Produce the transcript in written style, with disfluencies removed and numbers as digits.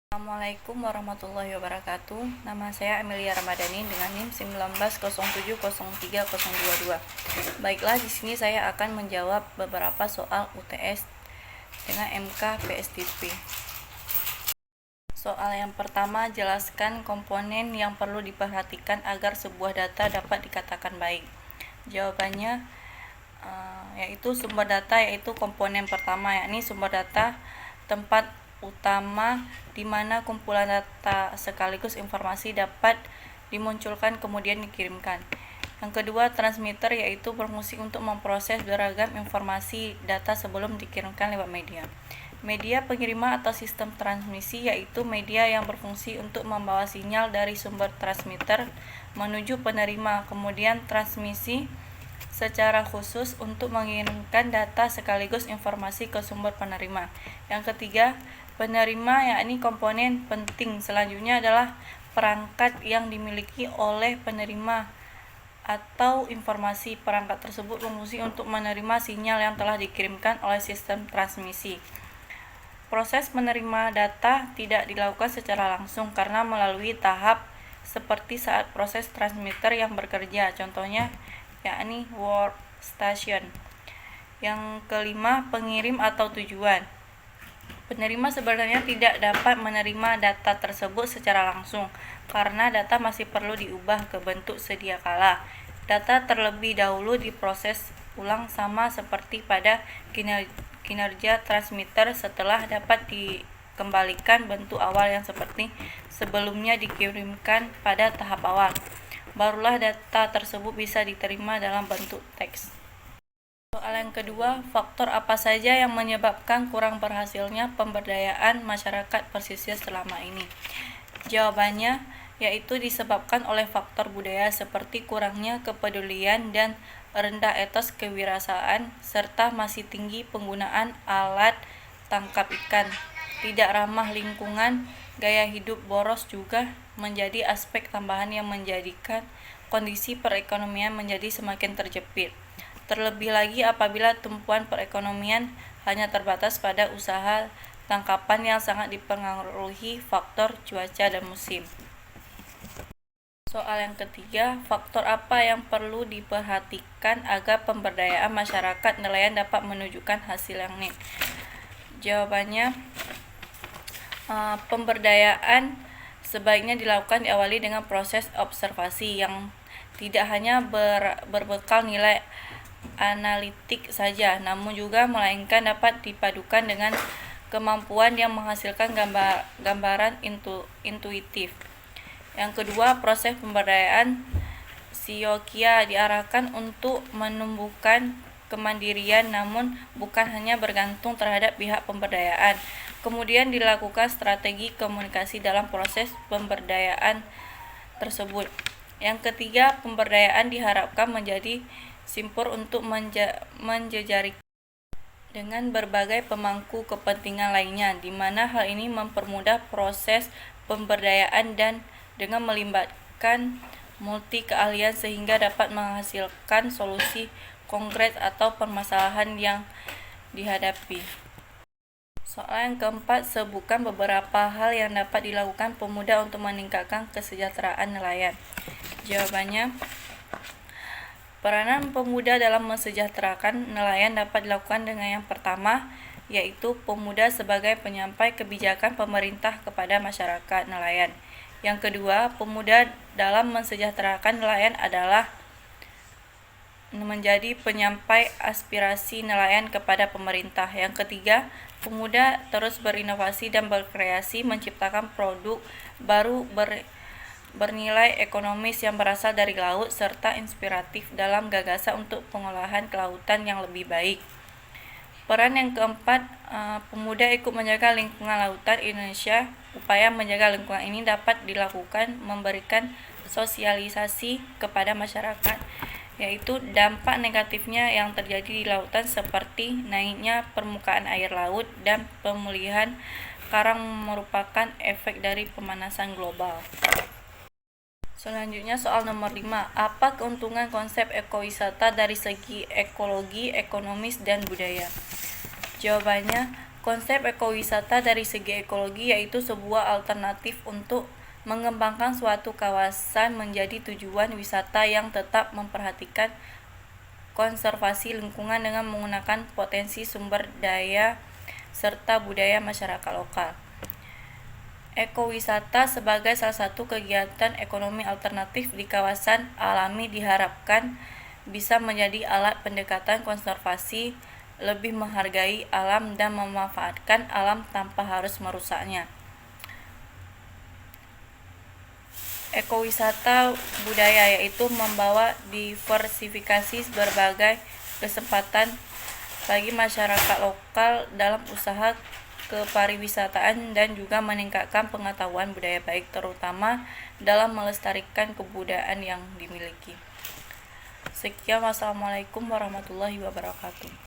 Assalamualaikum warahmatullahi wabarakatuh. Nama saya Amelia Ramadhani dengan NIM 1907030022. Baiklah, di sini saya akan menjawab beberapa soal UTS dengan MK PSDB. Soal yang pertama, jelaskan komponen yang perlu diperhatikan agar sebuah data dapat dikatakan baik. Jawabannya yaitu sumber data, yaitu komponen pertama, yakni sumber data tempat utama di mana kumpulan data sekaligus informasi dapat dimunculkan kemudian dikirimkan. Yang kedua, transmitter, yaitu berfungsi untuk memproses beragam informasi data sebelum dikirimkan lewat media. Media pengirimah atau sistem transmisi, yaitu media yang berfungsi untuk membawa sinyal dari sumber transmitter menuju penerima, kemudian transmisi secara khusus untuk mengirimkan data sekaligus informasi ke sumber penerima. Yang ketiga, penerima, yakni komponen penting selanjutnya adalah perangkat yang dimiliki oleh penerima atau informasi. Perangkat tersebut berfungsi untuk menerima sinyal yang telah dikirimkan oleh sistem transmisi. Proses menerima data tidak dilakukan secara langsung karena melalui tahap seperti saat proses transmitter yang bekerja, contohnya yakni workstation. Yang kelima, pengirim atau tujuan. Penerima sebenarnya tidak dapat menerima data tersebut secara langsung karena data masih perlu diubah ke bentuk sedia kala. Data terlebih dahulu diproses ulang sama seperti pada kinerja transmitter setelah dapat dikembalikan bentuk awal yang seperti sebelumnya dikirimkan pada tahap awal. Barulah data tersebut bisa diterima dalam bentuk teks. Soal yang kedua, faktor apa saja yang menyebabkan kurang berhasilnya pemberdayaan masyarakat pesisir selama ini? Jawabannya yaitu disebabkan oleh faktor budaya seperti kurangnya kepedulian dan rendah etos kewirausahaan serta masih tinggi penggunaan alat tangkap ikan, tidak ramah lingkungan, gaya hidup boros juga menjadi aspek tambahan yang menjadikan kondisi perekonomian menjadi semakin terjepit. Terlebih lagi apabila tumpuan perekonomian hanya terbatas pada usaha tangkapan yang sangat dipengaruhi faktor cuaca dan musim. Soal yang ketiga, faktor apa yang perlu diperhatikan agar pemberdayaan masyarakat nelayan dapat menunjukkan hasil yang nih? Jawabannya, pemberdayaan sebaiknya dilakukan diawali dengan proses observasi yang tidak hanya berbekal nilai analitik saja, namun juga melainkan dapat dipadukan dengan kemampuan yang menghasilkan gambaran intuitif. Yang kedua, proses pemberdayaan siokia diarahkan untuk menumbuhkan kemandirian namun bukan hanya bergantung terhadap pihak pemberdayaan. Kemudian dilakukan strategi komunikasi dalam proses pemberdayaan tersebut. Yang ketiga, pemberdayaan diharapkan menjadi simpul untuk menjejarikan dengan berbagai pemangku kepentingan lainnya, di mana hal ini mempermudah proses pemberdayaan dan dengan melibatkan multi keahlian sehingga dapat menghasilkan solusi konkret atau permasalahan yang dihadapi. Soal yang keempat, sebutkan beberapa hal yang dapat dilakukan pemuda untuk meningkatkan kesejahteraan nelayan. Jawabannya, peranan pemuda dalam mensejahterakan nelayan dapat dilakukan dengan yang pertama, yaitu pemuda sebagai penyampai kebijakan pemerintah kepada masyarakat nelayan. Yang kedua, pemuda dalam mensejahterakan nelayan adalah menjadi penyampai aspirasi nelayan kepada pemerintah. Yang ketiga, pemuda terus berinovasi dan berkreasi menciptakan produk baru bernilai ekonomis yang berasal dari laut serta inspiratif dalam gagasan untuk pengolahan kelautan yang lebih baik. Peran yang keempat, pemuda ikut menjaga lingkungan lautan Indonesia. Upaya menjaga lingkungan ini dapat dilakukan memberikan sosialisasi kepada masyarakat, yaitu dampak negatifnya yang terjadi di lautan seperti naiknya permukaan air laut dan pemulihan karang merupakan efek dari pemanasan global. Selanjutnya soal nomor 5. Apa keuntungan konsep ekowisata dari segi ekologi, ekonomis, dan budaya? Jawabannya, Konsep ekowisata dari segi ekologi yaitu sebuah alternatif untuk mengembangkan suatu kawasan menjadi tujuan wisata yang tetap memperhatikan konservasi lingkungan dengan menggunakan potensi sumber daya serta budaya masyarakat lokal. Ekowisata sebagai salah satu kegiatan ekonomi alternatif di kawasan alami diharapkan bisa menjadi alat pendekatan konservasi, lebih menghargai alam dan memanfaatkan alam tanpa harus merusaknya. Ekowisata budaya yaitu membawa diversifikasi berbagai kesempatan bagi masyarakat lokal dalam usaha kepariwisataan dan juga meningkatkan pengetahuan budaya baik terutama dalam melestarikan kebudayaan yang dimiliki. Sekian, wassalamualaikum warahmatullahi wabarakatuh.